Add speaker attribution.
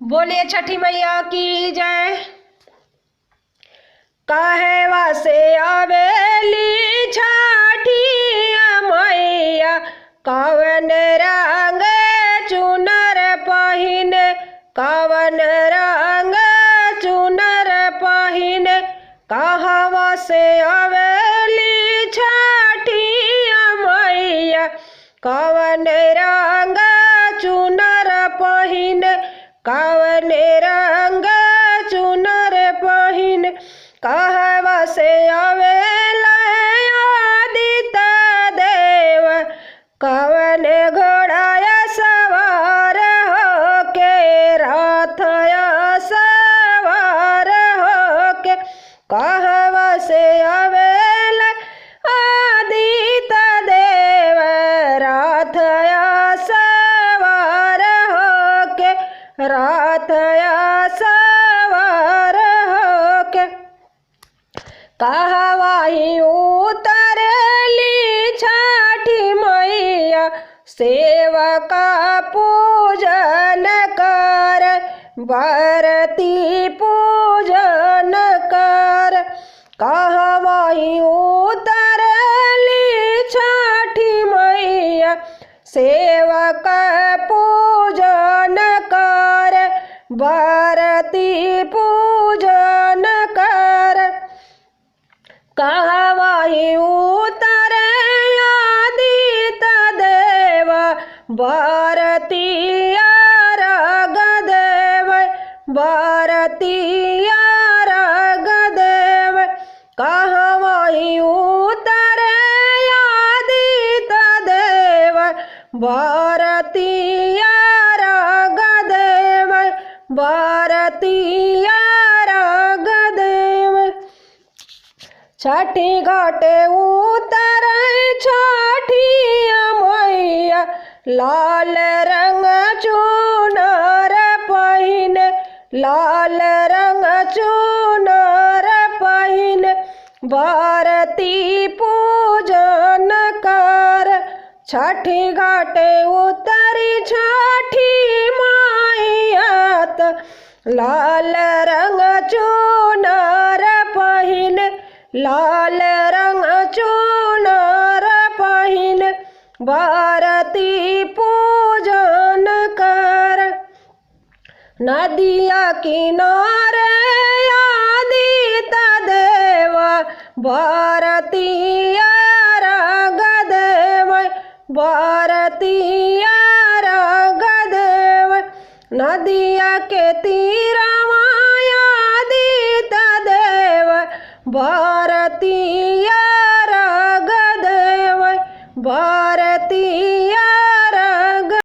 Speaker 1: बोलिए छठी मैया की जय। कहवा से आवेली छठी मैया, कवन रंग चुनर पहिने, कवन रंग चुनर पहिने। कहवा से आवेली छठी मैया, कवन रंग चुनर पहिने, कवन रंग चुनर पहिने। कहवा से आवेला आदित्य देव, कवन घोड़ाया सवार होके, रथया सवार होके। कहवा से आवेला आदित्य देव, रथया सवार होके, रथया सवार होके। कहवा ही उतरली छठी मैया, सेवका पूजन कर, बरती पूजन कर। कहवा ही उतरली छठी मैया, सेवका पूजन कर, बरती पूजन कर। कहवा ही उतरे आदित्य देव, बरती अर्घ देव, बरती अर्घ देव। कहवा ही उतरे आदित्य देव, बरती अर्घ देव, बरती अर्घ देव। छठी घाटे उतरे छठी मैया, लाल रंग चुनर पहिने, लाल रंग चुनर पहिने। बरती पूजन कर, छठी घाटे उतरी छठी मैया, लाल रंग चुनर पहिने, लाल रंग चुनर पहिने। बरती पूजन कर। नदिया किनारे आदित्य देव, बरती अर्घ देव, बरती अर्घ देव। नदिया के तीरा आदित्य देव, बरती अर्घ देव, बरती